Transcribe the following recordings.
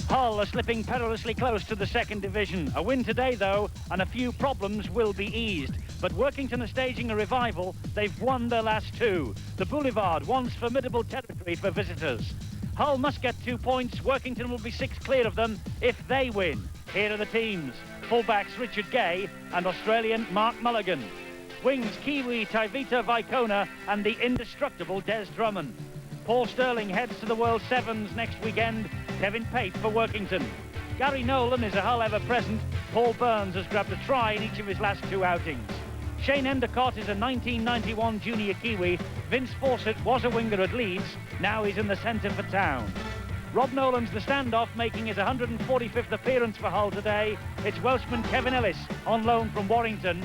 Hull are slipping perilously close to the second division. A win today, though, and a few problems will be eased. But Workington are staging a revival. They've won their last two. The Boulevard, once formidable territory for visitors. Hull must get 2 points. Workington will be 6 clear of them if they win. Here are the teams. Fullbacks Richard Gay and Australian Mark Mulligan. Wings Kiwi Taivita Vaikona and the indestructible Des Drummond. Paul Sterling heads to the World Sevens next weekend. Kevin Pate for Workington. Gary Nolan is a Hull ever-present. Paul Burns has grabbed a try in each of his last 2 outings. Shane Endicott is a 1991 junior Kiwi. Vince Fawcett was a winger at Leeds. Now he's in the centre for Town. Rob Nolan's the standoff, making his 145th appearance for Hull today. It's Welshman Kevin Ellis on loan from Warrington.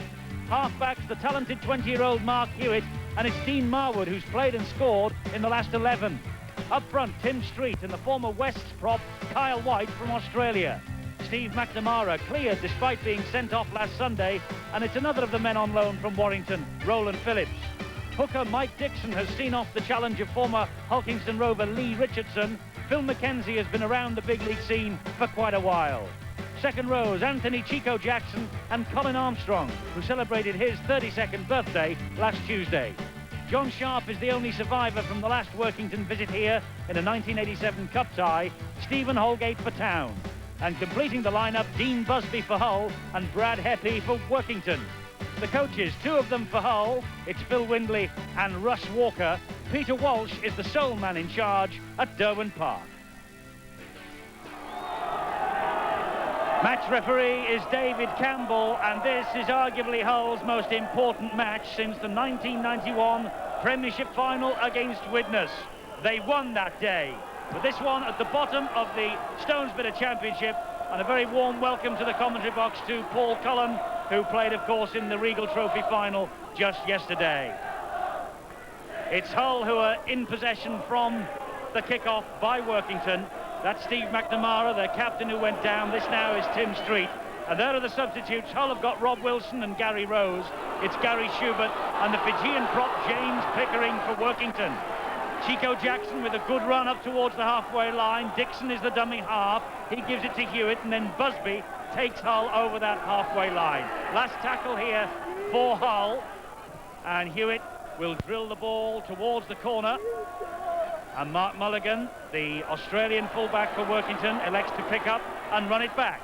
Halfbacks, the talented 20-year-old Mark Hewitt, and it's Dean Marwood who's played and scored in the last 11. Up front, Tim Street and the former Wests prop Kyle White from Australia. Steve McNamara cleared despite being sent off last Sunday, and it's another of the men on loan from Warrington, Roland Phillips. Hooker Mike Dixon has seen off the challenge of former Hulkingston Rover Lee Richardson. Phil McKenzie has been around the big league scene for quite a while. Second rows, Anthony Chico Jackson and Colin Armstrong, who celebrated his 32nd birthday last Tuesday. John Sharp is the only survivor from the last Workington visit here in a 1987 Cup tie. Stephen Holgate for Town. And completing the lineup, Dean Busby for Hull and Brad Heppy for Workington. The coaches, 2 of them for Hull, it's Phil Windley and Russ Walker. Peter Walsh is the sole man in charge at Derwent Park. Match referee is David Campbell, and this is arguably Hull's most important match since the 1991 Premiership final against Widnes. They won that day. But this one at the bottom of the Stonesbitter Championship, and a very warm welcome to the commentary box to Paul Cullen, who played, of course, in the Regal Trophy final just yesterday. It's Hull who are in possession from the kick-off by Workington. That's Steve McNamara, the captain who went down. This now is Tim Street. And there are the substitutes. Hull have got Rob Wilson and Gary Rose. It's Gary Schubert and the Fijian prop James Pickering for Workington. Chico Jackson with a good run up towards the halfway line. Dixon is the dummy half. He gives it to Hewitt, and then Busby takes Hull over that halfway line. Last tackle here for Hull. And Hewitt will drill the ball towards the corner. And Mark Mulligan, the Australian fullback for Workington, elects to pick up and run it back.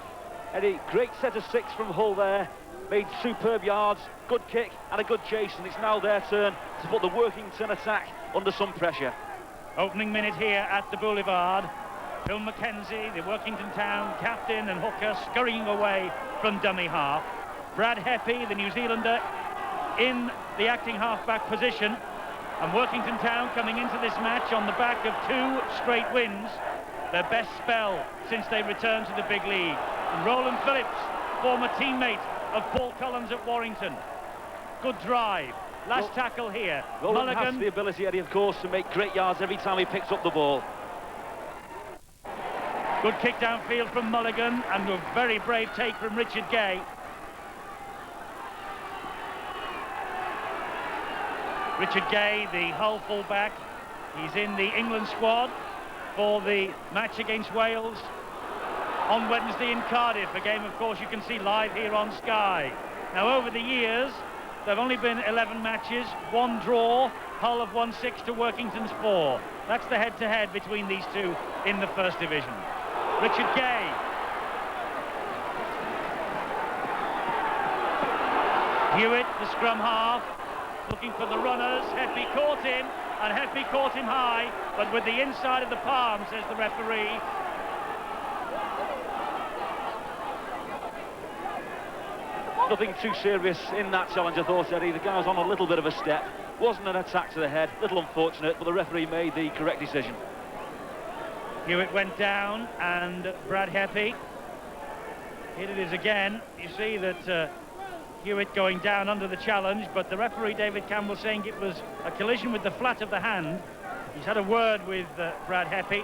Eddie, great set of 6 from Hull there. Made superb yards, good kick and a good chase, and it's now their turn to put the Workington attack under some pressure. Opening minute here at the Boulevard. Phil McKenzie, the Workington Town captain and hooker, scurrying away from dummy half. Brad Heppy, the New Zealander, in the acting halfback position. And Workington Town coming into this match on the back of 2 straight wins, their best spell since they returned to the big league. And Roland Phillips, former teammate of Paul Collins at Warrington. Good drive. Last tackle here. Roland Mulligan has the ability, Eddie, of course, to make great yards every time he picks up the ball. Good kick downfield from Mulligan, and a very brave take from Richard Gay. Richard Gay, the Hull fullback, he's in the England squad for the match against Wales on Wednesday in Cardiff, a game, of course, you can see live here on Sky. Now, over the years, there have only been 11 matches, 1 draw. Hull have won 6 to Workington's 4. That's the head-to-head between these two in the first division. Richard Gay. Hewitt, the scrum half, looking for the runners. Heppy caught him, and Heppy caught him high, but with the inside of the palm, says the referee. Nothing too serious in that challenge, I thought, Eddie. The guy was on a little bit of a step. Wasn't an attack to the head. Little unfortunate, but the referee made the correct decision. Hewitt went down, and Brad Heppy. Here it is again. You see that Hewitt going down under the challenge, but the referee, David Campbell, saying it was a collision with the flat of the hand. He's had a word with Brad Heppy,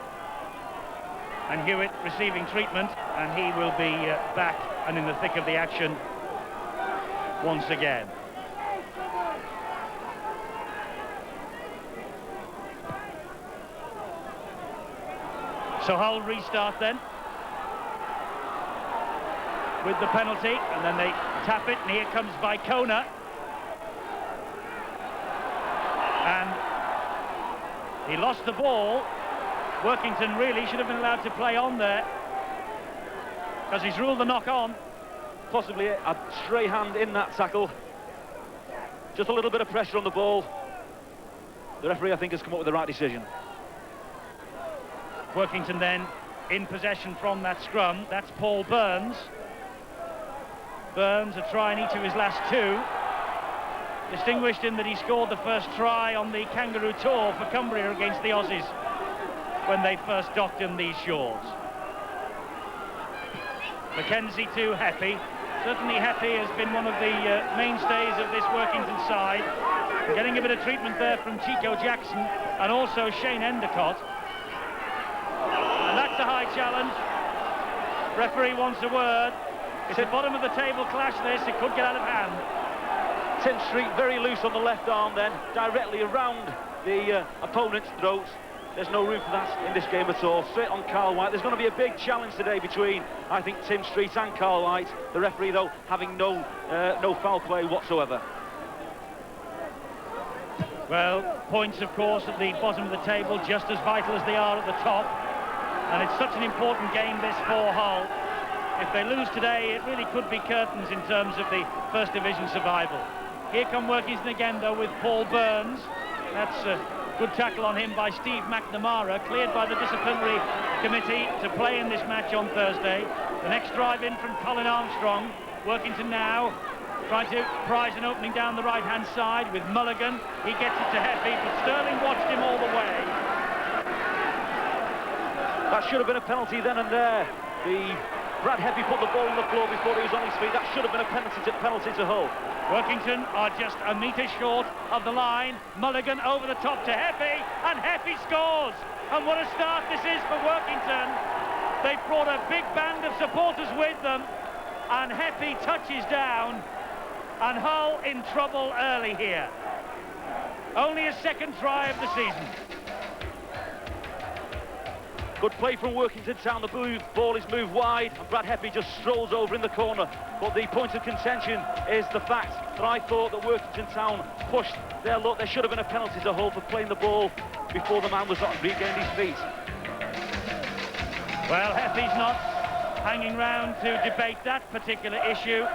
and Hewitt receiving treatment, and he will be back and in the thick of the action once again. So Hull restart then with the penalty, and then they tap it, and here comes Vicona. And he lost the ball. Workington really should have been allowed to play on there, because he's ruled the knock-on. Possibly a stray hand in that tackle. Just a little bit of pressure on the ball. The referee, I think, has come up with the right decision. Workington then in possession from that scrum. That's Paul Burns. Burns, a try in each of his last two. Distinguished in that he scored the first try on the Kangaroo Tour for Cumbria against the Aussies when they first docked in these shores. Mackenzie to Heppy. Certainly Heppy has been one of the mainstays of this Workington side. Getting a bit of treatment there from Chico Jackson and also Shane Endicott. And that's a high challenge. Referee wants a word. It's the bottom of the table clash this, it could get out of hand. Tim Street very loose on the left arm then, directly around the opponent's throat. There's no room for that in this game at all. Straight on Carl White. There's going to be a big challenge today between, I think, Tim Street and Carl White. The referee, though, having no foul play whatsoever. Well, points, of course, at the bottom of the table, just as vital as they are at the top. And it's such an important game, this, for Hull. If they lose today, it really could be curtains in terms of the First Division survival. Here come Workington again, though, with Paul Burns. That's a good tackle on him by Steve McNamara, cleared by the disciplinary committee to play in this match on Thursday. The next drive in from Colin Armstrong. Workington now trying to prize an opening down the right-hand side with Mulligan. He gets it to Heppy, but Sterling watched him all the way. That should have been a penalty then and there. Brad Heppy put the ball on the floor before he was on his feet. That should have been a penalty to Hull. Workington are just a metre short of the line. Mulligan over the top to Heppy, and Heppy scores. And what a start this is for Workington. They've brought a big band of supporters with them, and Heppy touches down, and Hull in trouble early here. Only a second try of the season. Good play from Workington Town. The ball is moved wide, and Brad Heppy just strolls over in the corner. But the point of contention is the fact that I thought that Workington Town pushed their luck. There should have been a penalty to Hull for playing the ball before the man was regained his feet. Well, Heppy's not hanging round to debate that particular issue.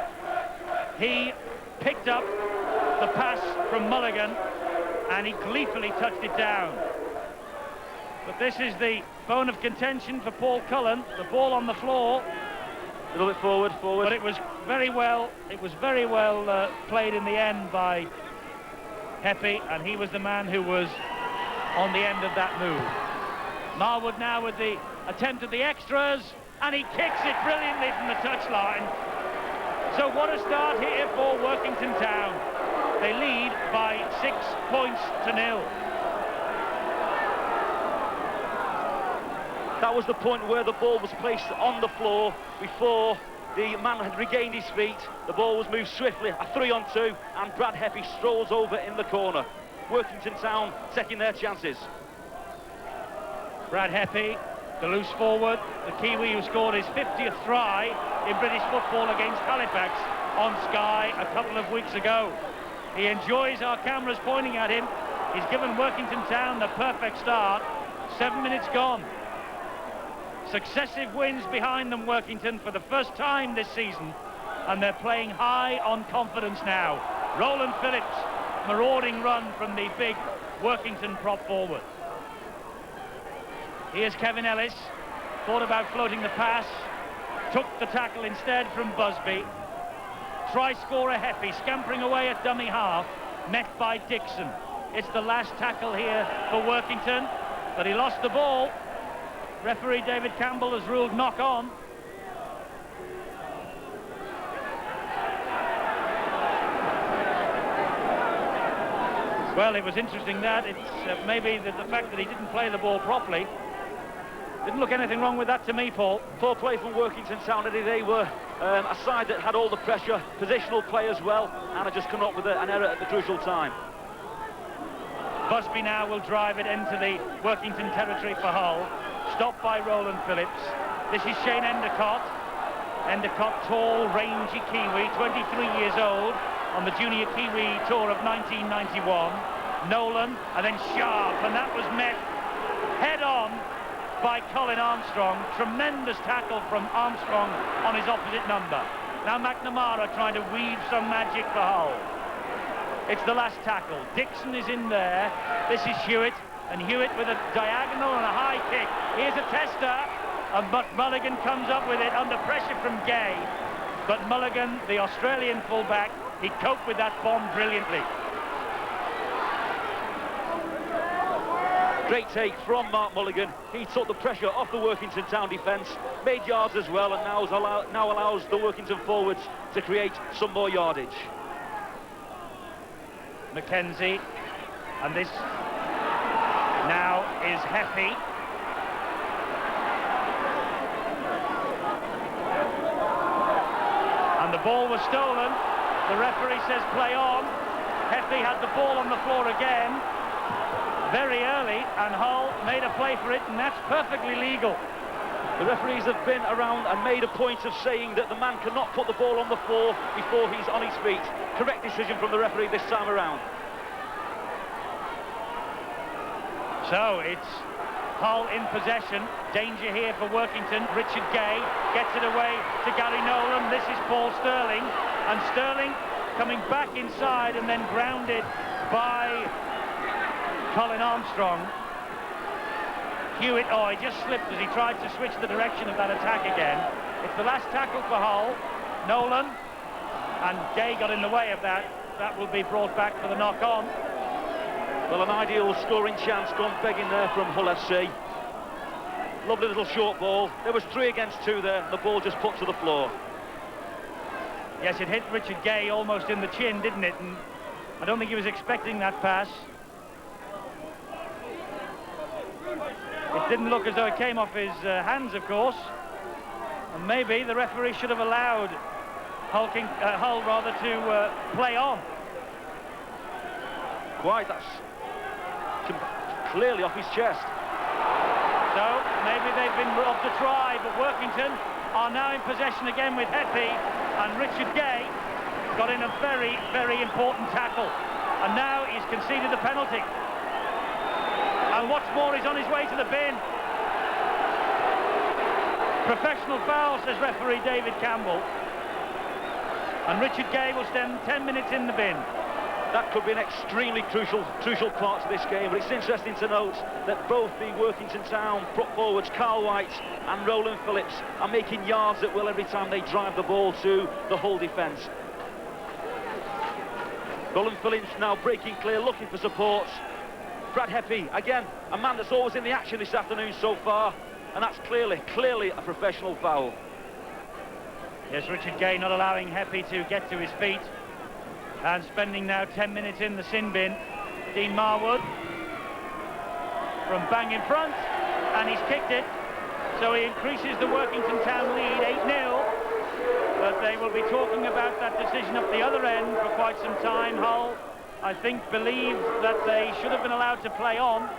He picked up the pass from Mulligan, and he gleefully touched it down. But this is the bone of contention for Paul Cullen. The ball on the floor. A little bit forward. But it was very well played in the end by Heppy, and he was the man who was on the end of that move. Marwood now with the attempt at the extras, and he kicks it brilliantly from the touchline. So what a start here for Workington Town. They lead by 6 points to 0. That was the point where the ball was placed on the floor before the man had regained his feet. The ball was moved swiftly, a 3-on-2, and Brad Heppy strolls over in the corner. Workington Town taking their chances. Brad Heppy, the loose forward, the Kiwi who scored his 50th try in British football against Halifax on Sky a couple of weeks ago. He enjoys our cameras pointing at him. He's given Workington Town the perfect start. 7 minutes gone. Successive wins behind them, Workington, for the first time this season, and they're playing high on confidence now. Roland Phillips, marauding run from the big Workington prop forward. Here's Kevin Ellis, thought about floating the pass, took the tackle instead from Busby. Try scorer Heppy scampering away at dummy half, met by Dixon. It's the last tackle here for Workington, but he lost the ball. Referee David Campbell has ruled knock on. Well, it was interesting that. It's maybe the fact that he didn't play the ball properly. Didn't look anything wrong with that to me, Paul. Poor play from Workington Town. They were a side that had all the pressure, positional play as well, and had just come up with an error at the crucial time. Busby now will drive it into the Workington territory for Hull. stopped by Roland Phillips. This is Shane Endicott. Endicott, tall, rangy Kiwi, 23 years old, on the Junior Kiwi Tour of 1991. Nolan, and then Sharp, and that was met head-on by Colin Armstrong. Tremendous tackle from Armstrong on his opposite number. Now McNamara trying to weave some magic for Hull. It's the last tackle. Dixon is in there. This is Hewitt, and Hewitt with a diagonal and a high kick. Here's a tester, but Mulligan comes up with it under pressure from Gay. But Mulligan, the Australian fullback, he coped with that bomb brilliantly. Great take from Mark Mulligan. He took the pressure off the Workington Town defence, made yards as well, and now allows the Workington forwards to create some more yardage. Mackenzie, and this now is Heffy. And the ball was stolen. The referee says play on. Heffy had the ball on the floor again very early, and Hull made a play for it, and that's perfectly legal. The referees have been around and made a point of saying that the man cannot put the ball on the floor before he's on his feet. Correct decision from the referee this time around. So it's Hull in possession. Danger here for Workington. Richard Gay gets it away to Gary Nolan. This is Paul Sterling, and Sterling coming back inside and then grounded by Colin Armstrong. Hewitt, he just slipped as he tried to switch the direction of that attack again. It's the last tackle for Hull. Nolan, and Gay got in the way of that. That will be brought back for the knock-on. Well, an ideal scoring chance gone begging there from Hull FC. Lovely little short ball. There was 3 against 2 there, and the ball just put to the floor. Yes, it hit Richard Gay almost in the chin, didn't it? And I don't think he was expecting that pass. It didn't look as though it came off his hands, of course. And maybe the referee should have allowed Hull to play on. Quite, that's clearly off his chest. So maybe they've been robbed to try, but Workington are now in possession again with Heffy, and Richard Gay got in a very, very important tackle. And now he's conceded the penalty. And what's more, he's on his way to the bin. Professional foul, says referee David Campbell. And Richard Gay will spend 10 minutes in the bin. That could be an extremely crucial part to this game, but it's interesting to note that both the Workington Town prop forwards, Carl White and Roland Phillips, are making yards at will every time they drive the ball to the Hull defence. Roland Phillips now breaking clear, looking for support. Brad Heffy, again, a man that's always in the action this afternoon so far, and that's clearly a professional foul. Yes, Richard Gay not allowing Heffy to get to his feet, and spending now 10 minutes in the sin bin. Dean Marwood from bang in front, and he's kicked it, so he increases the Workington Town lead 8-0. But they will be talking about that decision up the other end for quite some time. Hull, I think, believed that they should have been allowed to play on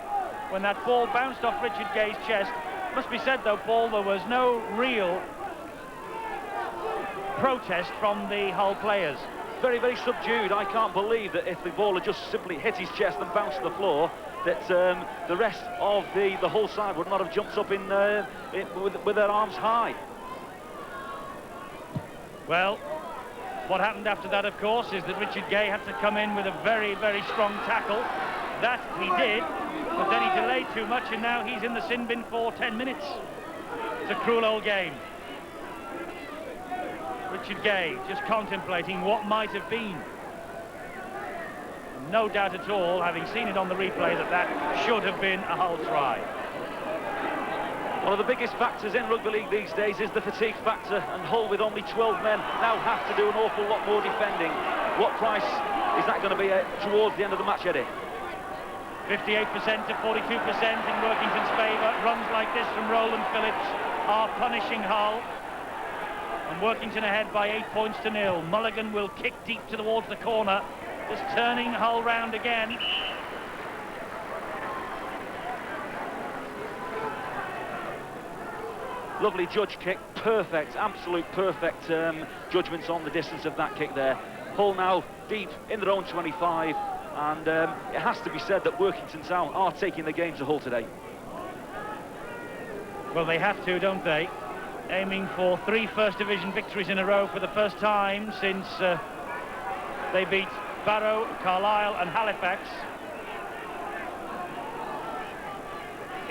when that ball bounced off Richard Gay's chest. Must be said, though, Paul, there was no real protest from the Hull players. Very, very subdued. I can't believe that if the ball had just simply hit his chest and bounced to the floor, that the rest of the Hull side would not have jumped up with their arms high. Well, what happened after that, of course, is that Richard Gay had to come in with a very, very strong tackle. That he did, but then he delayed too much, and now he's in the sin bin for 10 minutes. It's a cruel old game. Richard Gay just contemplating what might have been. No doubt at all, having seen it on the replay, that should have been a Hull try. One of the biggest factors in rugby league these days is the fatigue factor, and Hull, with only 12 men, now have to do an awful lot more defending. What price is that going to be towards the end of the match, Eddie? 58% to 42% in Workington's favour. Runs like this from Roland Phillips are punishing Hull. And Workington ahead by 8 points to 0. Mulligan will kick deep towards the corner, just turning Hull round again. Lovely judge kick, perfect, absolute perfect judgments on the distance of that kick there. Hull now deep in their own 25, and it has to be said that Workington Town are taking the game to Hull today. Well, they have to, don't they? Aiming for 3 First Division victories in a row for the first time since they beat Barrow, Carlisle and Halifax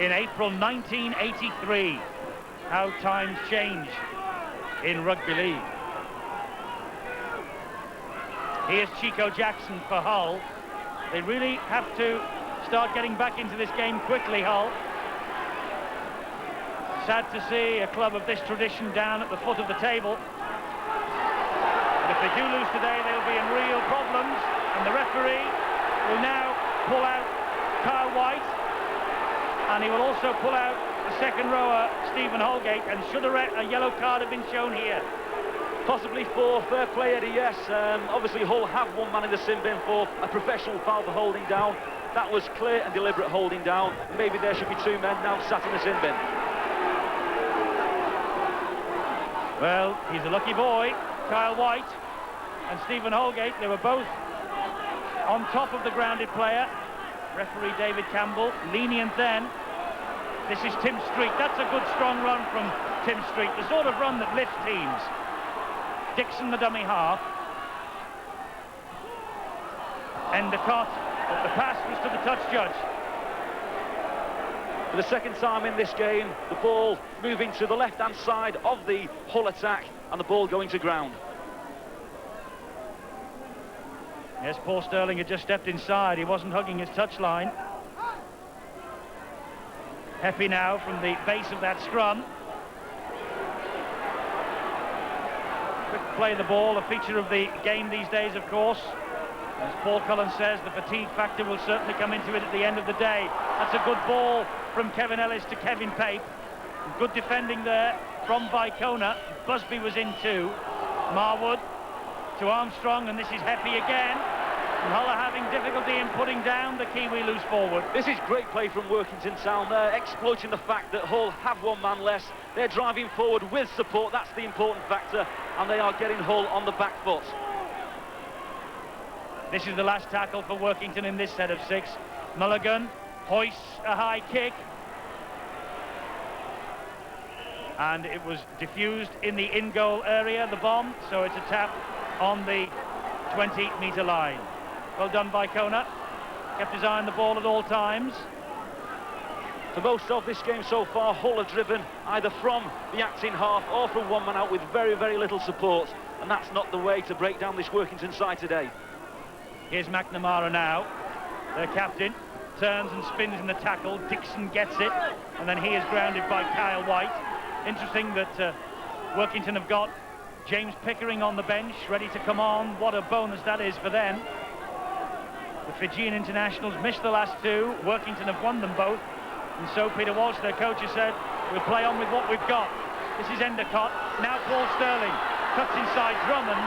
in April 1983. How times change in rugby league. Here's Chico Jackson for Hull. They really have to start getting back into this game quickly, Hull. Sad to see a club of this tradition down at the foot of the table. But if they do lose today, they'll be in real problems. And the referee will now pull out Kyle White. And he will also pull out the second rower, Stephen Holgate. And should a yellow card have been shown here? Possibly for fair play, Eddie, yes. Obviously, Hull have one man in the sin bin for a professional foul for holding down. That was clear and deliberate holding down. Maybe there should be 2 men now sat in the sin bin. Well, he's a lucky boy, Kyle White and Stephen Holgate. They were both on top of the grounded player. Referee David Campbell, lenient then. This is Tim Street. That's a good strong run from Tim Street, the sort of run that lifts teams. Dixon, the dummy half. Endicott, but the pass was to the touch judge. For the second time in this game, the ball moving to the left-hand side of the Hull attack, and the ball going to ground. Yes, Paul Sterling had just stepped inside. He wasn't hugging his touchline. Happy now from the base of that scrum. Quick play the ball, a feature of the game these days, of course. As Paul Cullen says, the fatigue factor will certainly come into it at the end of the day. That's a good ball from Kevin Ellis to Kevin Pape. Good defending there from Vicona. Busby was in too. Marwood to Armstrong, and this is Heppy again. And Hull are having difficulty in putting down the Kiwi loose forward. This is great play from Workington Town. They're exploiting the fact that Hull have 1 man less. They're driving forward with support. That's the important factor. And they are getting Hull on the back foot. This is the last tackle for Workington in this set of 6. Mulligan hoists a high kick. And it was diffused in the in-goal area, the bomb, so it's a tap on the 20-metre line. Well done by Kona. Kept his eye on the ball at all times. For most of this game so far, Hull have driven either from the acting half or from 1 man out with very, very little support. And that's not the way to break down this Workington side today. Here's McNamara now, their captain. Turns and spins in the tackle. Dixon gets it, and then he is grounded by Kyle White. Interesting that Workington have got James Pickering on the bench, ready to come on. What a bonus that is for them. The Fijian internationals missed the last 2. Workington have won them both. And so Peter Walsh, their coach, has said, we'll play on with what we've got. This is Endicott. Now Paul Sterling cuts inside Drummond.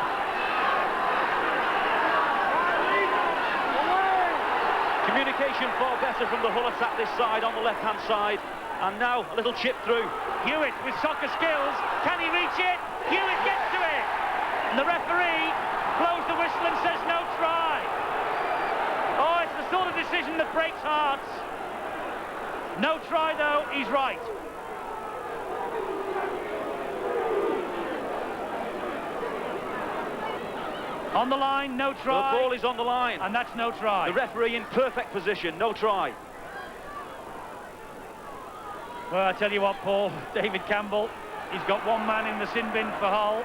Communication far better from the Hull attack this side, on the left-hand side. And now a little chip through. Hewitt with soccer skills. Can he reach it? Hewitt gets to it. And the referee blows the whistle and says no try. Oh, it's the sort of decision that breaks hearts. No try, though. He's right. On the line, no try. The ball is on the line. And that's no try. The referee in perfect position, no try. Well, I tell you what, Paul, David Campbell, he's got 1 man in the sin bin for Hull.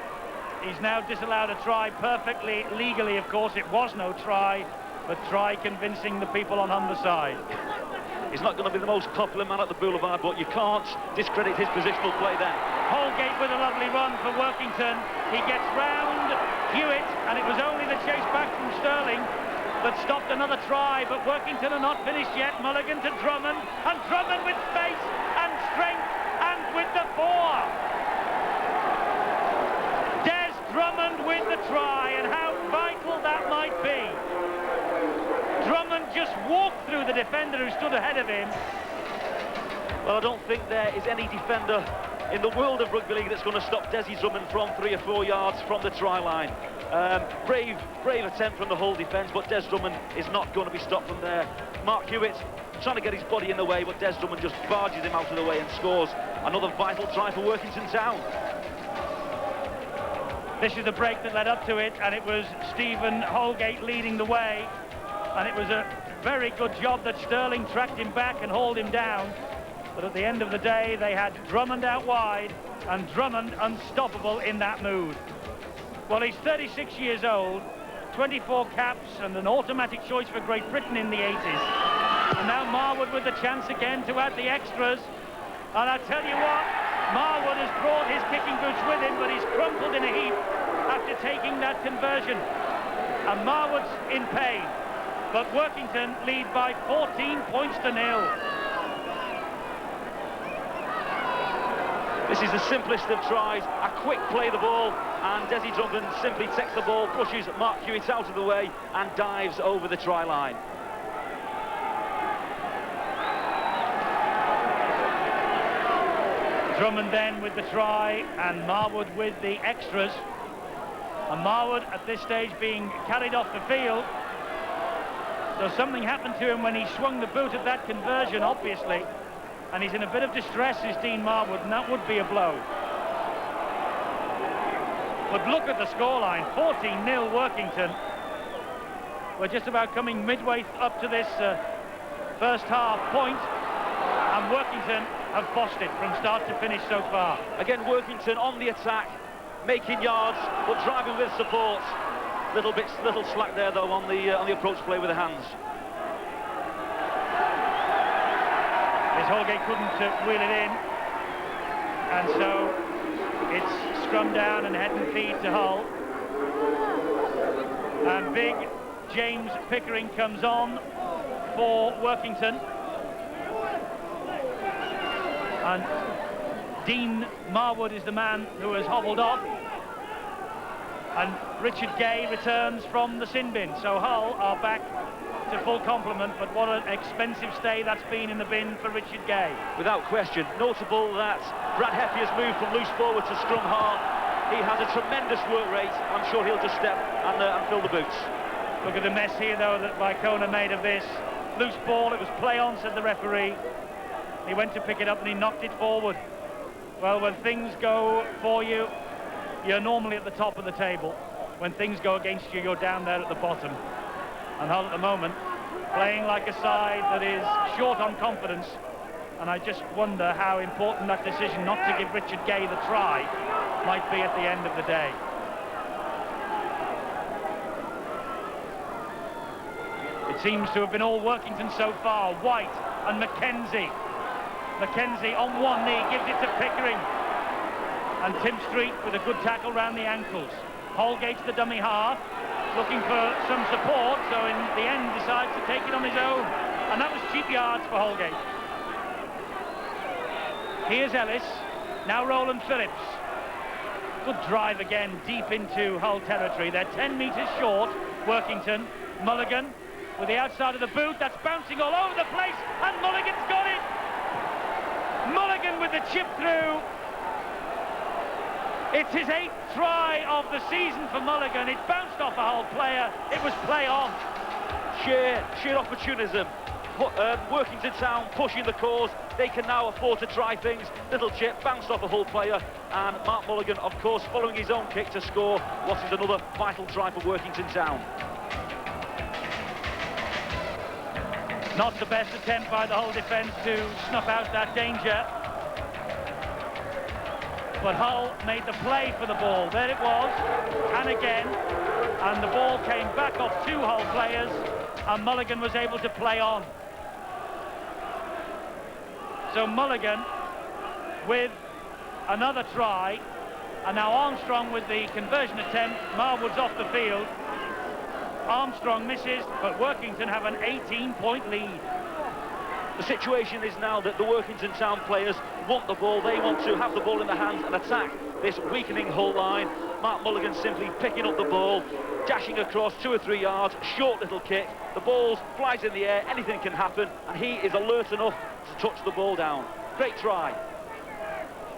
He's now disallowed a try perfectly legally, of course. It was no try, but try convincing the people on Humber side. He's not going to be the most popular man at the Boulevard, but you can't discredit his positional play there. Holgate with a lovely run for Workington. He gets round Hewitt, and it was only the chase back from Sterling that stopped another try, but Workington are not finished yet. Mulligan to Drummond, and Drummond with space and strength and with the 4. Des Drummond with the try, and how vital that might be. Drummond just walked through the defender who stood ahead of him. Well, I don't think there is any defender in the world of rugby league that's going to stop Desi Drummond from 3 or 4 yards from the try line. Brave attempt from the Hull defence, but Des Drummond is not going to be stopped from there. Mark Hewitt trying to get his body in the way, but Des Drummond just barges him out of the way and scores another vital try for Workington Town. This is the break that led up to it, and it was Stephen Holgate leading the way, and it was a very good job that Sterling tracked him back and hauled him down. But at the end of the day, they had Drummond out wide, and Drummond unstoppable in that mood. Well, he's 36 years old, 24 caps, and an automatic choice for Great Britain in the 80s. And now Marwood with the chance again to add the extras. And I tell you what, Marwood has brought his kicking boots with him, but he's crumpled in a heap after taking that conversion. And Marwood's in pain, but Workington lead by 14 points to 0. This is the simplest of tries, a quick play the ball, and Desi Drummond simply takes the ball, pushes Mark Hewitt out of the way, and dives over the try line. Drummond then with the try, and Marwood with the extras. And Marwood at this stage being carried off the field. So something happened to him when he swung the boot at that conversion, obviously. And he's in a bit of distress, is Dean Marwood, and that would be a blow. But look at the scoreline, 14-0 Workington. We're just about coming midway up to this first half point, and Workington have bossed it from start to finish so far. Again, Workington on the attack, making yards, but driving with support. Little slack there though on the approach play with the hands. As Holgate couldn't wheel it in, and so it's scrum down and head and feed to Hull. And big James Pickering comes on for Workington. And Dean Marwood is the man who has hobbled off. And Richard Gay returns from the sin bin. So Hull are back to full complement, but what an expensive stay that's been in the bin for Richard Gay. Without question. Notable that Brad Heffy has moved from loose forward to scrum half. He has a tremendous work rate. I'm sure he'll just step and fill the boots. Look at the mess here, though, that Vicona made of this. Loose ball, it was play on, said the referee. He went to pick it up and he knocked it forward. Well, when things go for you, you're normally at the top of the table. When things go against you, you're down there at the bottom. And Hull at the moment playing like a side that is short on confidence, and I just wonder how important that decision not to give Richard Gay the try might be at the end of the day. It seems to have been all Workington so far. White and Mackenzie. Mackenzie on one knee gives it to Pickering, and Tim Street with a good tackle round the ankles. Holgate's the dummy half, looking for some support, so in the end decides to take it on his own, and that was cheap yards for Holgate. Here's Ellis, now Roland Phillips. Good drive again, deep into Hull territory. They're 10 metres short, Workington. Mulligan with the outside of the boot, that's bouncing all over the place, and Mulligan's got it! Mulligan with the chip through. It's his 8th try of the season for Mulligan. It bounced off a Hull player. It was play on. Sheer opportunism. Workington Town pushing the cause. They can now afford to try things. Little chip bounced off a Hull player, and Mark Mulligan, of course, following his own kick to score what is another vital try for Workington Town. Not the best attempt by the Hull defence to snuff out that danger. But Hull made the play for the ball. There it was, and again. And the ball came back off 2 Hull players, and Mulligan was able to play on. So Mulligan with another try, and now Armstrong with the conversion attempt. Marwood's off the field. Armstrong misses, but Workington have an 18-point lead. The situation is now that the Workington Town players want the ball. They want to have the ball in their hands and attack this weakening Hull line. Mark Mulligan simply picking up the ball, dashing across 2 or 3 yards, short little kick. The ball flies in the air, anything can happen, and he is alert enough to touch the ball down. Great try.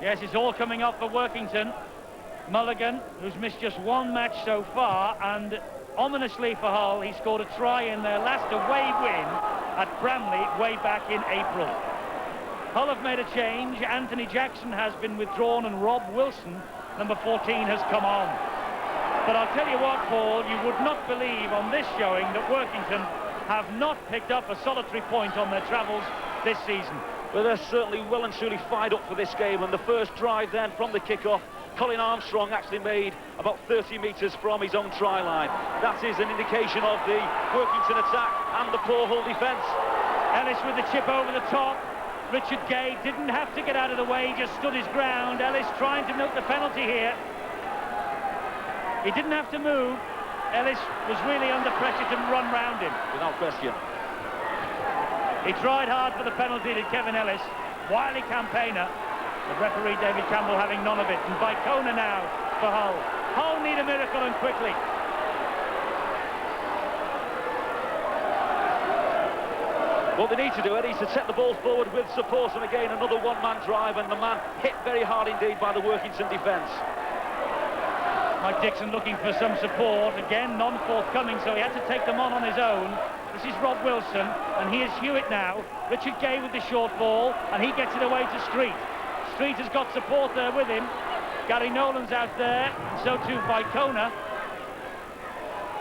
Yes, it's all coming off for Workington. Mulligan, who's missed just one match so far, and ominously for Hull, he scored a try in their last away win at Bramley way back in April. Hull have made a change. Anthony Jackson has been withdrawn and Rob Wilson, number 14, has come on. But I'll tell you what, Paul, you would not believe on this showing that Workington have not picked up a solitary point on their travels this season. Well, they're certainly well and truly fired up for this game, and the first drive then from the kick-off, Colin Armstrong actually made about 30 metres from his own try line. That is an indication of the Workington attack and the poor Hull defence. Ellis with the chip over the top. Richard Gay didn't have to get out of the way, just stood his ground. Ellis trying to milk the penalty here. He didn't have to move. Ellis was really under pressure to run round him. Without question. He tried hard for the penalty, did Kevin Ellis. Wily campaigner. The referee, David Campbell, having none of it. And Vicona now for Hull. Hull need a miracle, and quickly. What they need to do, Eddie, is to set the ball forward with support, and again another one-man drive, and the man hit very hard indeed by the Workington defence. Mike Dixon looking for some support, again none forthcoming, so he had to take them on his own. This is Rob Wilson, and here's Hewitt now. Richard Gay with the short ball, and he gets it away to Street. Street has got support there with him. Gary Nolan's out there, and so too Vicona.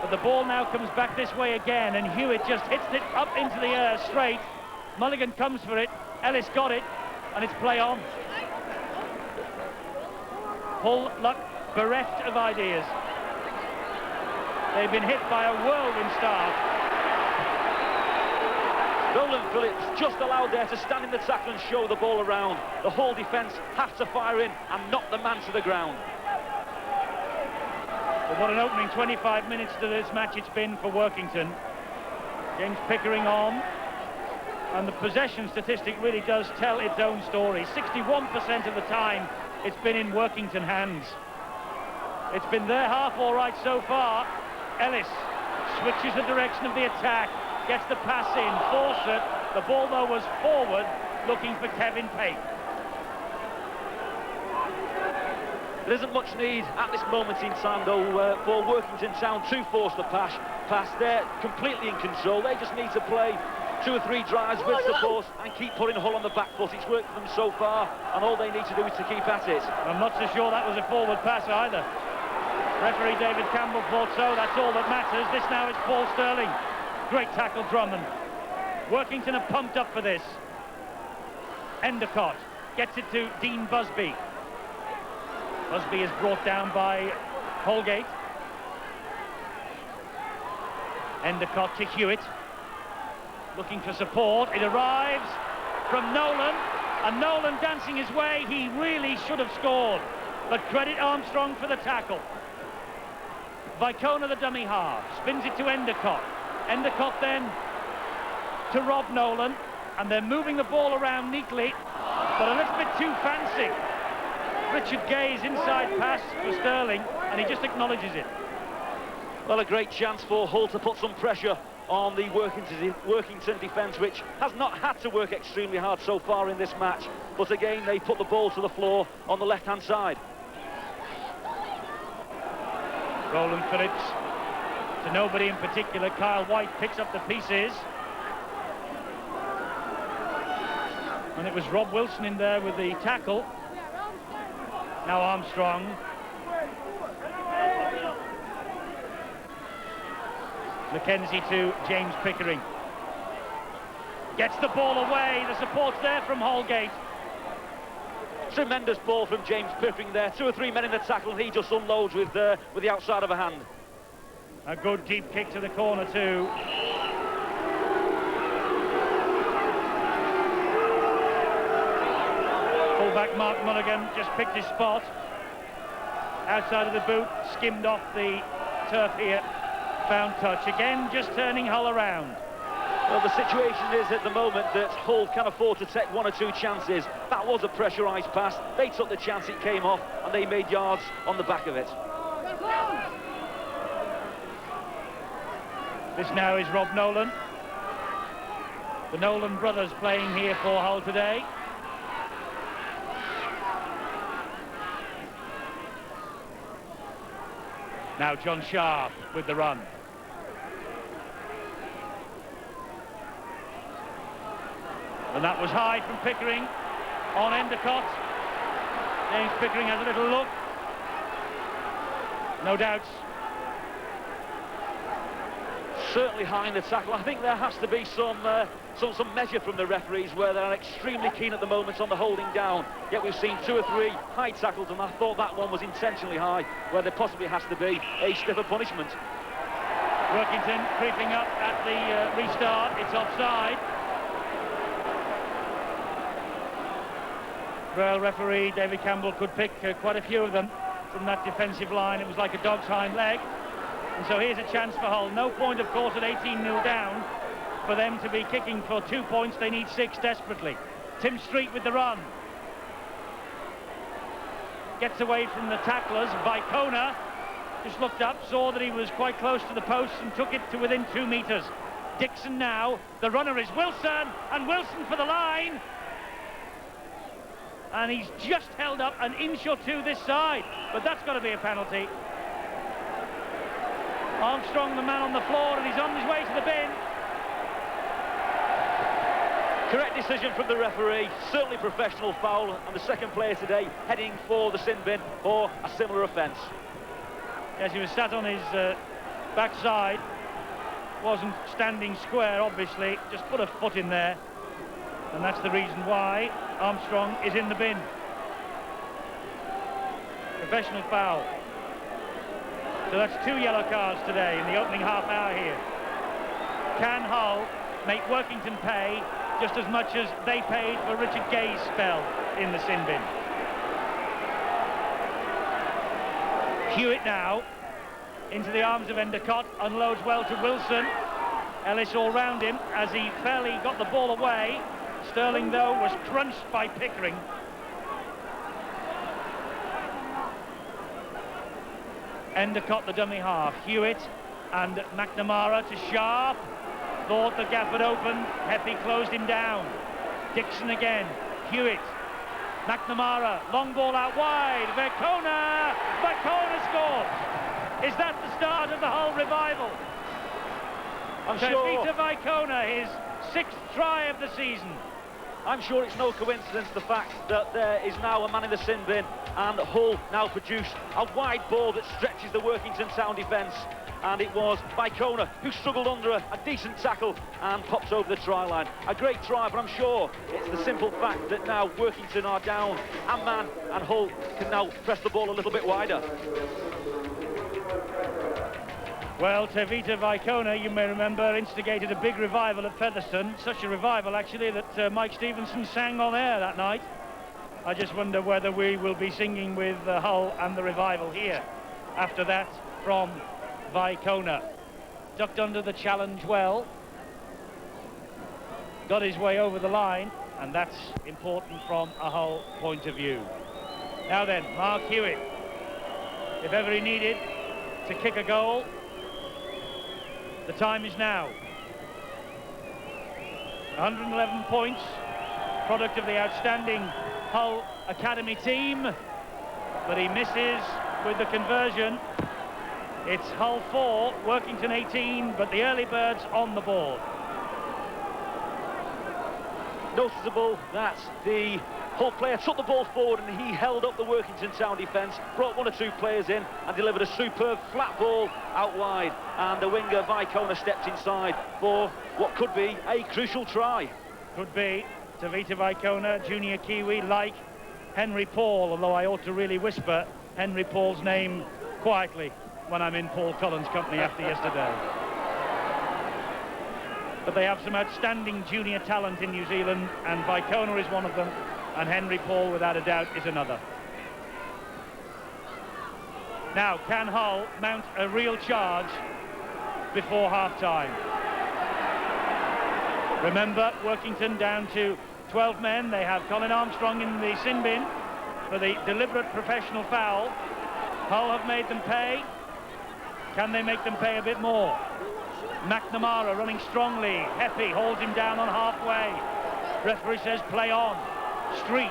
But the ball now comes back this way again, and Hewitt just hits it up into the air straight. Mulligan comes for it, Ellis got it, and it's play on. Hull luck bereft of ideas. They've been hit by a whirlwind start. Roland Phillips just allowed there to stand in the tackle and show the ball around. The whole defence have to fire in and knock the man to the ground. But what an opening 25 minutes to this match it's been for Workington. James Pickering on, and the possession statistic really does tell its own story. 61% of the time it's been in Workington hands. It's been their half all right so far. Ellis switches the direction of the attack, gets the pass in, Fawcett. The ball though was forward, looking for Kevin Pate. There isn't much need at this moment in time though for Workington Town to force the pass. They're completely in control. They just need to play 2 or 3 drives with support and keep putting Hull on the back foot. It's worked for them so far, and all they need to do is to keep at it. I'm not so sure that was a forward pass either. Referee David Campbell thought so. That's all that matters. This now is Paul Sterling. Great tackle, Drummond. Workington are pumped up for this. Endicott gets it to Dean Busby. Busby is brought down by Holgate. Endicott to Hewitt. Looking for support. It arrives from Nolan. And Nolan dancing his way. He really should have scored. But credit Armstrong for the tackle. Vicona, the dummy half, spins it to Endicott. Endicott then to Rob Nolan. And they're moving the ball around neatly, but a little bit too fancy. Richard Gay's inside pass for Sterling, and he just acknowledges it. Well, a great chance for Hull to put some pressure on the Workington defence, which has not had to work extremely hard so far in this match. But again, they put the ball to the floor on the left-hand side. Roland Phillips to nobody in particular. Kyle White picks up the pieces. And it was Rob Wilson in there with the tackle. Now Armstrong. Mackenzie to James Pickering. Gets the ball away. The support's there from Holgate. Tremendous ball from James Pickering there. 2 or 3 men in the tackle, and he just unloads with the outside of a hand. A good deep kick to the corner too. Fullback Mark Mulligan just picked his spot. Outside of the boot, skimmed off the turf here. Found touch. Again, just turning Hull around. Well, the situation is at the moment that Hull can afford to take 1 or 2 chances. That was a pressurised pass. They took the chance, it came off, and they made yards on the back of it. This now is Rob Nolan. The Nolan brothers playing here for Hull today. Now John Sharp with the run. And that was high from Pickering on Endicott. James Pickering has a little look. No doubts. Certainly high in the tackle. I think there has to be some measure from the referees where they're extremely keen at the moment on the holding down. Yet we've seen 2 or 3 high tackles, and I thought that one was intentionally high, where there possibly has to be a stiffer punishment. Workington creeping up at the restart. It's offside. Well, referee David Campbell could pick quite a few of them from that defensive line. It was like a dog's hind leg. And so here's a chance for Hull. No point, of course, at 18-0 down for them to be kicking for 2 points. They need 6 desperately. Tim Street with the run. Gets away from the tacklers. Vicona just looked up, saw that he was quite close to the post and took it to within 2 metres. Dixon now. The runner is Wilson, and Wilson for the line. And he's just held up an inch or 2 this side, but that's got to be a penalty. Armstrong, the man on the floor, and he's on his way to the bin. Correct decision from the referee, certainly professional foul, and the second player today heading for the sin bin for a similar offence. Yes, he was sat on his backside, wasn't standing square, obviously, just put a foot in there, and that's the reason why Armstrong is in the bin. Professional foul. So that's 2 yellow cards today in the opening half hour here. Can Hull make Workington pay just as much as they paid for Richard Gay's spell in the sin bin? Hewitt now into the arms of Endicott, unloads well to Wilson. Ellis all round him as he fairly got the ball away. Sterling, though, was crunched by Pickering. Endicott, the dummy half. Hewitt and McNamara to Sharp. Thought the gap had opened. Heppy closed him down. Dixon again. Hewitt. McNamara. Long ball out wide. Vicona scores. Is that the start of the Hull revival? I'm sure. Peter Vicona, his 6th try of the season. I'm sure it's no coincidence the fact that there is now a man in the sin bin, and Hull now produce a wide ball that stretches the Workington Town defence, and it was Vicona who struggled under a decent tackle and pops over the try line. A great try, but I'm sure it's the simple fact that now Workington are down a man, and Hull can now press the ball a little bit wider. Well, Tevita Vicona, you may remember, instigated a big revival at Featherstone. Such a revival, actually, that Mike Stevenson sang on air that night. I just wonder whether we will be singing with Hull and the revival here after that from Vicona. Ducked under the challenge well. Got his way over the line, and that's important from a Hull point of view. Now then, Mark Hewitt, if ever he needed to kick a goal, the time is now. 111 points, product of the outstanding Hull Academy team, but he misses with the conversion. It's Hull 4, Workington 18, but the early birds on the board. Noticeable that the Hull player took the ball forward and he held up the Workington Town defence, brought 1 or 2 players in and delivered a superb flat ball out wide, and the winger Vicona stepped inside for what could be a crucial try. Could be. Tevita Vicona, junior Kiwi, like Henry Paul, although I ought to really whisper Henry Paul's name quietly when I'm in Paul Cullen's company after yesterday. But they have some outstanding junior talent in New Zealand, and Vicona is one of them, and Henry Paul, without a doubt, is another. Now, can Hull mount a real charge before half-time? Remember, Workington down to 12 men. They have Colin Armstrong in the sin bin for the deliberate professional foul. Hull have made them pay. Can they make them pay a bit more? McNamara running strongly. Heppy holds him down on halfway. Referee says play on. Street.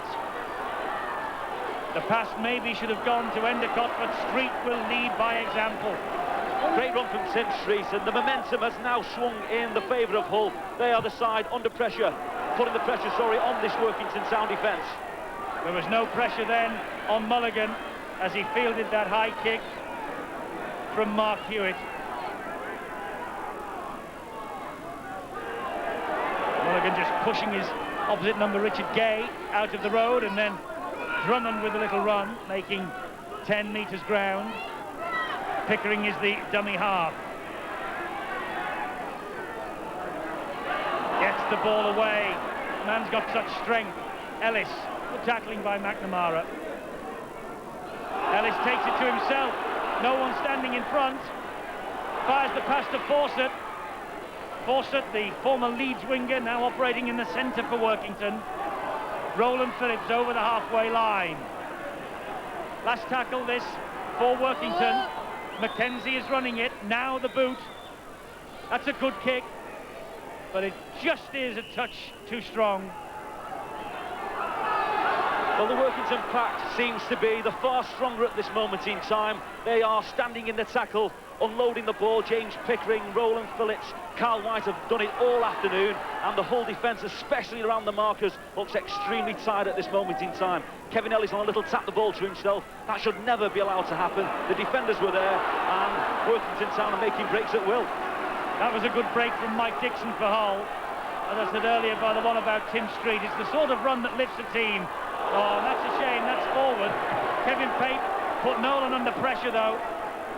The pass maybe should have gone to Endicott, but Street will lead by example. Great run from Tim Street, and the momentum has now swung in the favour of Hull. They are the side under pressure, putting the pressure, on this Workington Town defence. There was no pressure then on Mulligan as he fielded that high kick from Mark Hewitt. Mulligan just pushing his opposite number, Richard Gay, out of the road, and then Drummond with a little run, making 10 metres ground. Pickering is the dummy half. Gets the ball away. The man's got such strength. Ellis, good tackling by McNamara. Ellis takes it to himself. No one standing in front. Fires the pass to Fawcett. Fawcett, the former Leeds winger, now operating in the centre for Workington. Roland Phillips over the halfway line. Last tackle this for Workington. Mackenzie is running it. Now the boot. That's a good kick, but it just is a touch too strong. Well, the Workington pack seems to be the far stronger at this moment in time. They are standing in the tackle, unloading the ball. James Pickering, Roland Phillips, Carl White have done it all afternoon, and the Hull defence, especially around the markers, looks extremely tired at this moment in time. Kevin Ellis on a little tap the ball to himself. That should never be allowed to happen. The defenders were there, and Workington Town are making breaks at will. That was a good break from Mike Dixon for Hull. As I said earlier by the one about Tim Street, it's the sort of run that lifts a team. Oh, that's a shame, that's forward. Kevin Pape put Nolan under pressure though.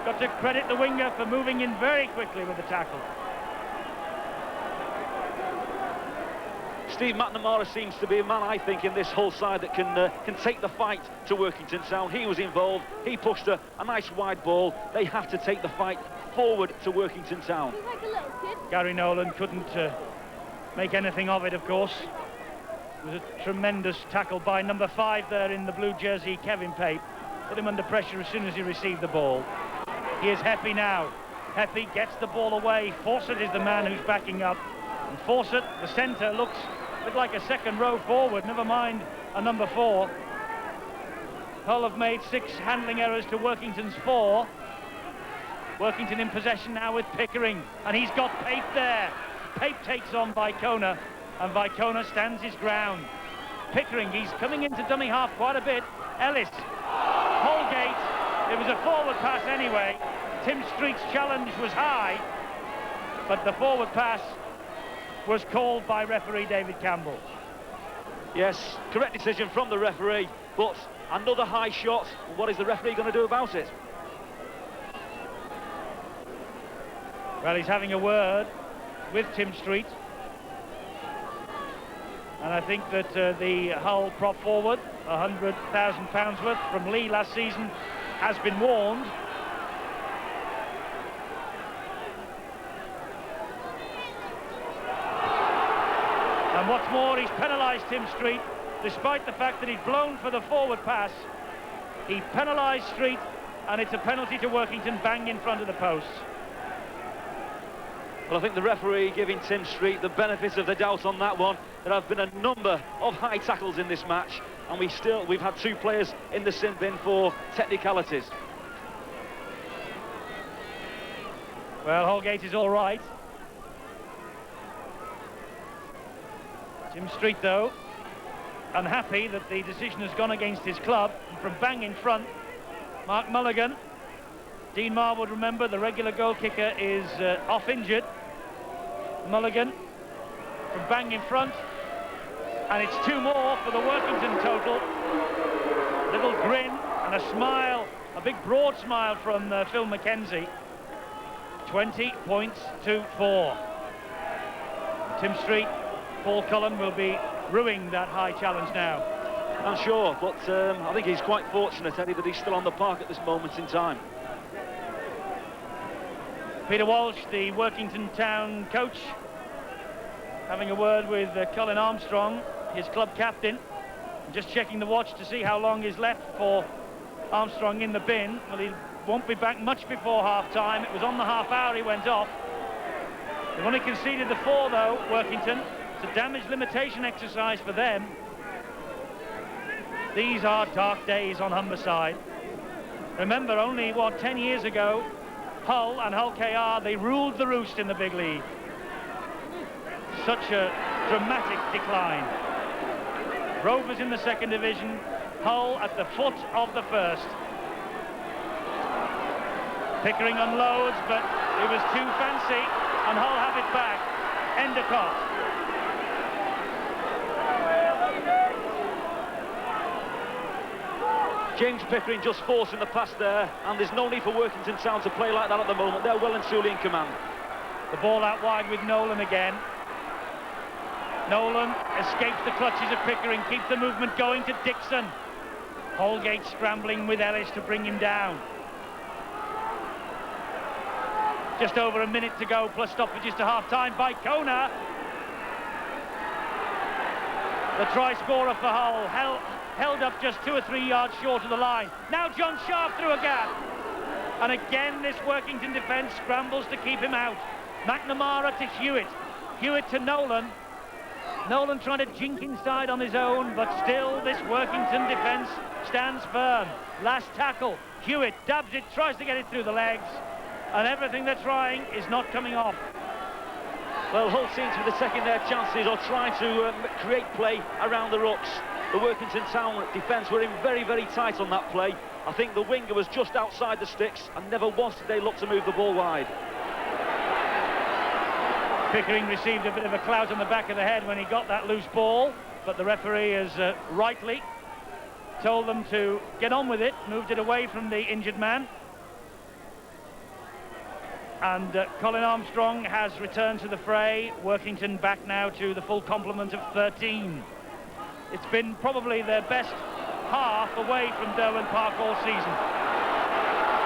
Got to credit the winger for moving in very quickly with the tackle. Steve McNamara seems to be a man, I think, in this Hull side that can take the fight to Workington Town. He was involved, he pushed a nice wide ball. They have to take the fight forward to Workington Town. He's like a little kid. Gary Nolan couldn't make anything of it, of course. It was a tremendous tackle by number 5 there in the blue jersey, Kevin Pape. Put him under pressure as soon as he received the ball. Here's Heppy now. Heppy gets the ball away. Fawcett is the man who's backing up. And Fawcett, the centre, looks a bit like a second row forward, never mind a number 4. Hull have made 6 handling errors to Workington's 4. Workington in possession now with Pickering, and he's got Pape there. Pape takes on Vicona, and Vicona stands his ground. Pickering, he's coming into dummy half quite a bit. Ellis, Holgate, it was a forward pass anyway. Tim Street's challenge was high, but the forward pass was called by referee David Campbell. Yes, correct decision from the referee, but another high shot. What is the referee going to do about it? Well, he's having a word with Tim Street. And I think that the Hull prop forward, £100,000 worth from Lee last season, has been warned. And what's more, he's penalised Tim Street, despite the fact that he's blown for the forward pass. He penalised Street, and it's a penalty to Workington, bang in front of the posts. Well, I think the referee giving Tim Street the benefit of the doubt on that one. There have been a number of high tackles in this match, and we've had 2 players in the sin bin for technicalities. Well, Holgate is all right. Tim Street, though, unhappy that the decision has gone against his club. And from bang in front, Mark Mulligan. Dean Marwood, remember, the regular goal kicker, is off injured. Mulligan from bang in front, and it's 2 more for the Workington total. Little grin and a smile, a big broad smile from Phil Mackenzie. 20 points to 4. Tim Street, Paul Cullen will be ruining that high challenge now. I'm sure, but I think he's quite fortunate, Eddie, that he's still on the park at this moment in time. Peter Walsh, the Workington Town coach, having a word with Colin Armstrong, his club captain. Just checking the watch to see how long is left for Armstrong in the bin. Well, he won't be back much before half-time. It was on the half hour he went off. They've only conceded the 4, though, Workington. It's a damage limitation exercise for them. These are dark days on Humberside. Remember, only, 10 years ago, Hull and Hull KR, they ruled the roost in the big league. Such a dramatic decline. Rovers in the second division, Hull at the foot of the first. Pickering unloads, but it was too fancy, and Hull have it back. Endicott. James Pickering just forcing the pass there, and there's no need for Workington Town to play like that at the moment. They're well and truly in command. The ball out wide with Nolan again. Nolan escapes the clutches of Pickering, keeps the movement going to Dixon. Holgate scrambling with Ellis to bring him down. Just over a minute to go, plus stoppages to half-time by Kona. The try scorer for Hull held up just 2 or 3 yards short of the line. Now John Sharp through a gap. And again, this Workington defence scrambles to keep him out. McNamara to Hewitt. Hewitt to Nolan. Nolan trying to jink inside on his own, but still this Workington defence stands firm. Last tackle. Hewitt dabs it, tries to get it through the legs, and everything they're trying is not coming off. Well, Hull seems to be taking their chances or trying to create play around the rucks. The Workington Town defence were in very, very tight on that play. I think the winger was just outside the sticks, and never once did they look to move the ball wide. Pickering received a bit of a clout on the back of the head when he got that loose ball, but the referee has rightly told them to get on with it, moved it away from the injured man. And Colin Armstrong has returned to the fray. Workington back now to the full complement of 13. It's been probably their best half away from Derwent Park all season.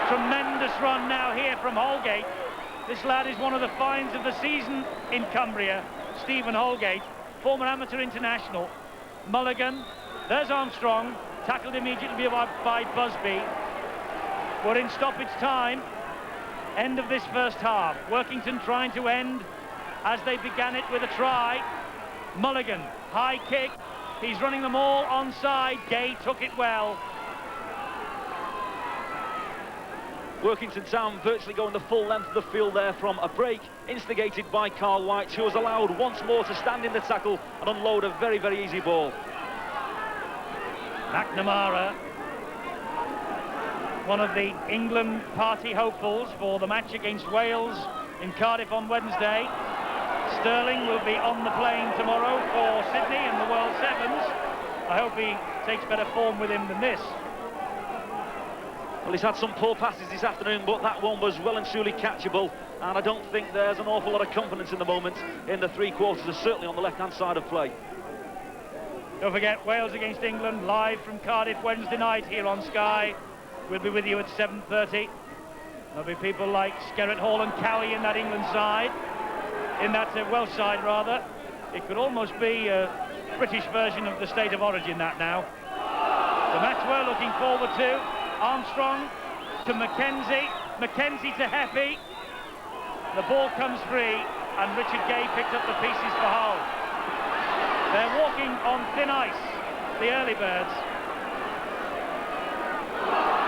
Tremendous run now here from Holgate. This lad is one of the finds of the season in Cumbria. Stephen Holgate, former amateur international. Mulligan, there's Armstrong, tackled immediately by Busby. We're in stoppage time. End of this first half. Workington trying to end as they began it with a try. Mulligan, high kick. He's running them all onside. Gay took it well. Workington Town virtually going the full length of the field there from a break instigated by Carl White, who was allowed once more to stand in the tackle and unload a very, very easy ball. McNamara, one of the England party hopefuls for the match against Wales in Cardiff on Wednesday. Sterling will be on the plane tomorrow for Sydney and the World Sevens. I hope he takes better form with him than this. Well, he's had some poor passes this afternoon, but that one was well and truly catchable, and I don't think there's an awful lot of confidence in the moment in the three quarters, certainly on the left-hand side of play. Don't forget, Wales against England, live from Cardiff Wednesday night here on Sky. We'll be with you at 7:30. There'll be people like Skerritt Hall and Cowie in that England side, in that Welsh side rather. It could almost be a British version of the State of Origin, that now. The match we're looking forward to. Armstrong to Mackenzie, Mackenzie to Heffy. The ball comes free, and Richard Gay picked up the pieces for Hull. They're walking on thin ice, the early birds.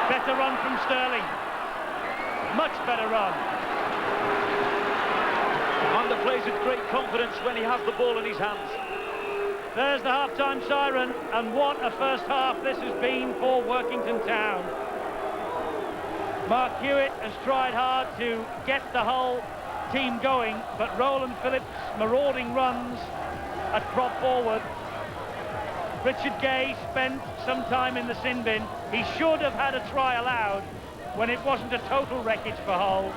Better run from Sterling. Much better run. And the plays with great confidence when he has the ball in his hands. There's the half-time siren, and what a first half this has been for Workington Town. Mark Hewitt has tried hard to get the Hull team going, but Roland Phillips' marauding runs at prop forward. Richard Gay spent some time in the sin bin. He should have had a try allowed when it wasn't a total wreckage for Hull.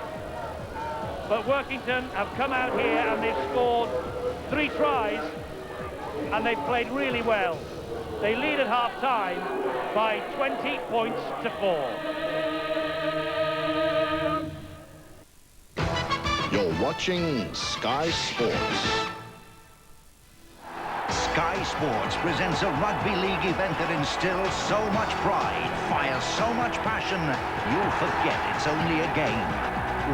But Workington have come out here and they've scored 3 tries, and they've played really well. They lead at half-time by 20 points to 4. You're watching Sky Sports. Sky Sports presents a rugby league event that instills so much pride, fires so much passion, you'll forget it's only a game.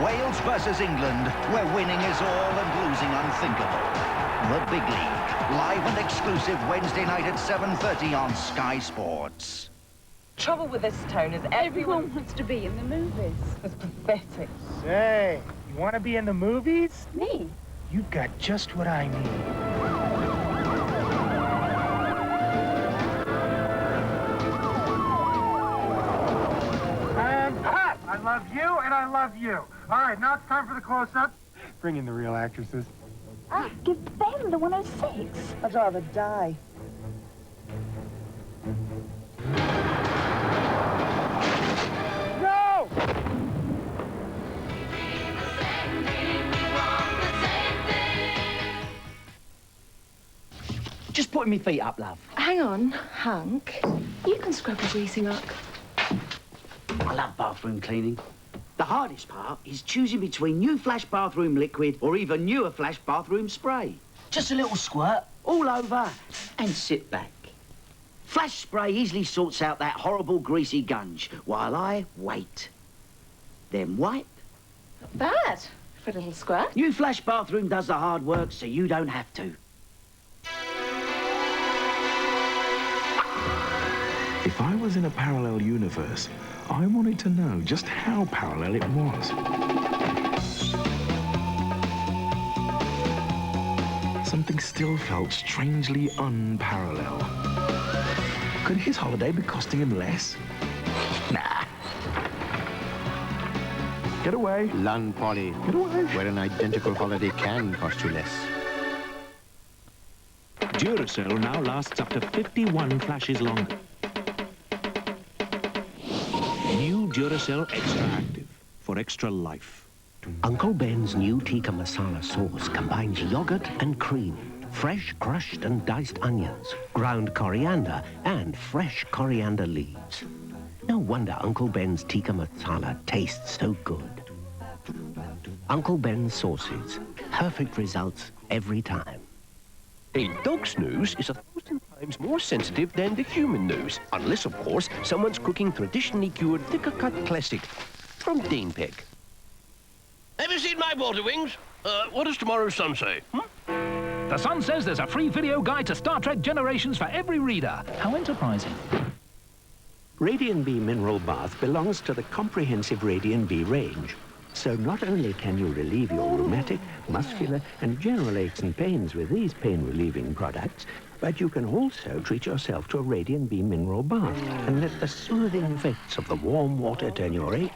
Wales versus England, where winning is all and losing unthinkable. The big league. Live and exclusive Wednesday night at 7:30 on Sky Sports. Trouble with this town is everyone wants to be in the movies. It's pathetic. Say, you want to be in the movies? Me? You've got just what I need. And cut! I love you, and I love you. All right, now it's time for the close-up. Bring in the real actresses. Ah, give them the 106. I'd rather die. No! Just putting my feet up, love. Hang on, Hunk. You can scrub a greasy muck. I love bathroom cleaning. The hardest part is choosing between new Flash bathroom liquid or even newer Flash bathroom spray. Just a little squirt all over and sit back. Flash spray easily sorts out that horrible greasy gunge while I wait. Then wipe. Not bad for a little squirt. New Flash bathroom does the hard work so you don't have to. If I was in a parallel universe, I wanted to know just how parallel it was. Something still felt strangely unparalleled. Could his holiday be costing him less? Nah. Get away. Lun Polly, Get away. where an identical holiday can cost you less. Duracell now lasts up to 51 flashes longer. New Duracell Extra Active for extra life. Uncle Ben's new tikka masala sauce combines yogurt and cream, fresh crushed and diced onions, ground coriander, and fresh coriander leaves. No wonder Uncle Ben's tikka masala tastes so good. Uncle Ben's sauces, perfect results every time. A dog's nose is 1,000 times more sensitive than the human nose, unless, of course, someone's cooking traditionally cured thicker cut classic from Danepeg. Have you seen my water wings? What does tomorrow's Sun say? The Sun says there's a free video guide to Star Trek Generations for every reader. How enterprising. Radian B Mineral Bath belongs to the comprehensive Radian B range. So not only can you relieve your rheumatic, muscular, and general aches and pains with these pain-relieving products, but you can also treat yourself to a Radian B Mineral Bath and let the soothing effects of the warm water turn your aches